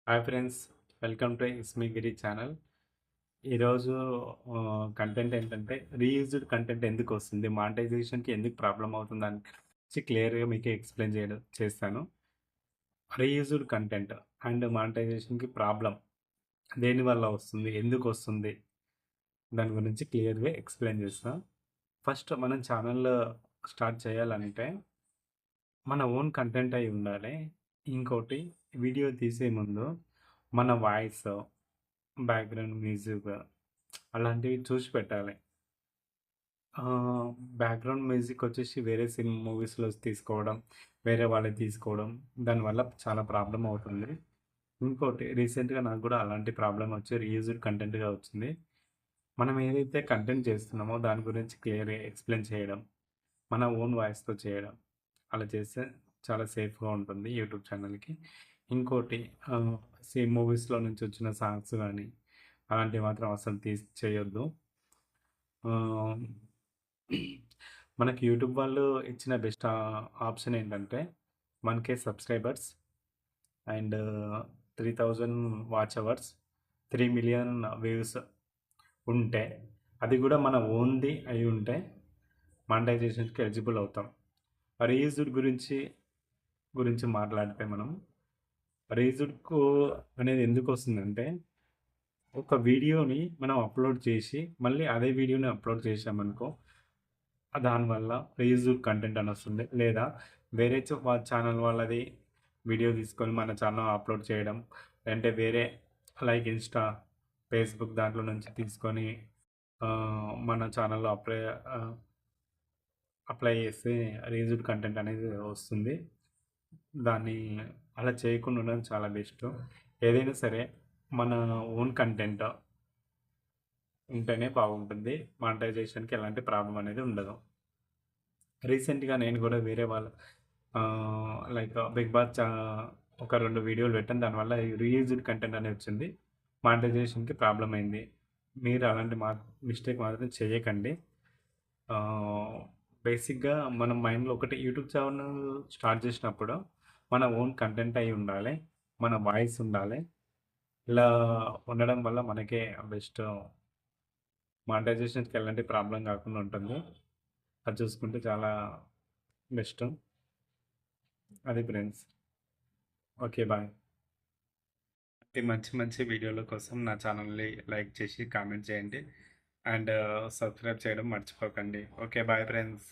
Hi friends, welcome to Ismigiri channel. ఈరోజు content ఏంటంటే reused content ఎందుకు వస్తుంది, మానిటైజేషన్కి ఎందుకు ప్రాబ్లం అవుతుంది అని క్లియర్గా మీకు ఎక్స్ప్లెయిన్ చేస్తాను. రీయూజ్డ్ కంటెంట్ అండ్ మానిటైజేషన్కి ప్రాబ్లం దేనివల్ల వస్తుంది, ఎందుకు వస్తుంది, దాని గురించి క్లియర్గా ఎక్స్ప్లెయిన్ చేస్తాను. ఫస్ట్ మనం ఛానల్ స్టార్ట్ చేయాలంటే మన ఓన్ కంటెంట్ అయి ఉండాలి. ఇంకోటి, వీడియో తీసే ముందు మన వాయిస్, బ్యాక్‌గ్రౌండ్ మ్యూజిక్ అలాంటివి చూసి పెట్టాలి. బ్యాక్‌గ్రౌండ్ మ్యూజిక్ వచ్చేసి వేరే మూవీస్‌లో తీసుకోవడం, వేరే వాళ్ళయి తీసుకోవడం, దానివల్ల చాలా ప్రాబ్లమ్ అవుతుంది. ఇంకోటి, రీసెంట్‌గా నాకు గూడా అలాంటి ప్రాబ్లమ్ వచ్చి రీయూజ్డ్ కంటెంట్‌గా వచ్చింది. మనం ఏదైతే కంటెంట్ చేస్తున్నామో దాని గురించి క్లియర్‌గా ఎక్స్‌ప్లెయిన్ చేయడం, మన ఓన్ వాయిస్‌తో చేయడం, అలా చేస్తే చాలా సేఫ్‌గా ఉంటుంది యూట్యూబ్ ఛానల్‌కి. ఇంకోటి, ఆహ్, మూవీస్‌లో నుంచి వచ్చిన సాంగ్స్ గానీ, అలాంటివి మాత్రం అసలు చేయొద్దు. ఆహ్, మనకి యూట్యూబ్ వాళ్ళు ఇచ్చిన బెస్ట్ ఆప్షన్ ఏంటంటే 1K subscribers and 3000 watch hours, 3,000,000 views ఉంటే, అది గూడా మన ఓన్‌ది అయ్యుంటే మానిటైజేషన్‌కి ఎలిజిబుల్ అవుతాం. రీయూజ్డ్ గురించి మాట్లాడితే మనం రీయూజ్డ్‌కు అనేది ఎందుకొస్తుందంటే, ఒక వీడియోని మనం అప్‌లోడ్ చేసి, మళ్ళీ అదే వీడియోని అప్‌లోడ్ చేశామనుకో, దానివల్ల రీయూజ్డ్ కంటెంట్ అనొస్తుంది. లేదా వేరే ఛానల్ వాళ్ళది వీడియో తీసుకొని మన ఛానల్‌లో అప్‌లోడ్ చేయడం. అంటే వేరే లైక్ ఇన్‌స్టా, ఫేస్‌బుక్ దాంట్లో నుంచి తీసుకొని మన ఛానల్‌లో ఆహ్, అప్లై చేస్తే రీయూజ్డ్ కంటెంట్ అనేది వస్తుంది. దాన్ని అలా చేయకుండా ఉండడం చాలా బెస్టు. ఏదైనా సరే మన ఓన్ కంటెంట్ ఉంటేనే బాగుంటుంది. మానిటైజేషన్‌కి ఎలాంటి ప్రాబ్లమ్ అనేది ఉండదు. రీసెంట్‌గా నేను గూడా వేరే వాళ్ళ లైక్ బిగ్ బాస్ ఒక 2 వీడియోలు పెట్టాను. దానివల్ల రీయూజ్డ్ కంటెంట్ అనేది వచ్చింది. మానిటైజేషన్‌కి ప్రాబ్లమ్ అయింది. మీరు అలాంటి మిస్టేక్ మాత్రం చేయకండి. ఆహ్, బేసిక్‌గా మనం మైండ్‌లో ఒకటి యూట్యూబ్ ఛానల్ స్టార్ట్ చేసినప్పుడు మన ఓన్ కంటెంట్ అయి ఉండాలి. మన వాయిస్ ఉండాలి. ఇలా ఉండడం వల్ల మనకే బెస్ట్, మానిటైజేషన్‌కి ఎలాంటి ప్రాబ్లమ్ కాకుండా ఉంటుంది. అది చూసుకుంటే చాలా బెస్ట్. అది ఫ్రెండ్స్. ఓకే. బాయ్. ఇలాంటి మంచి మంచి వీడియోల కోసం నా ఛానల్‌ని లైక్ చేసి కామెంట్ చేయండి. అండ్ సబ్స్క్రైబ్ చేయడం మర్చిపోకండి. ఓకే. Bye friends.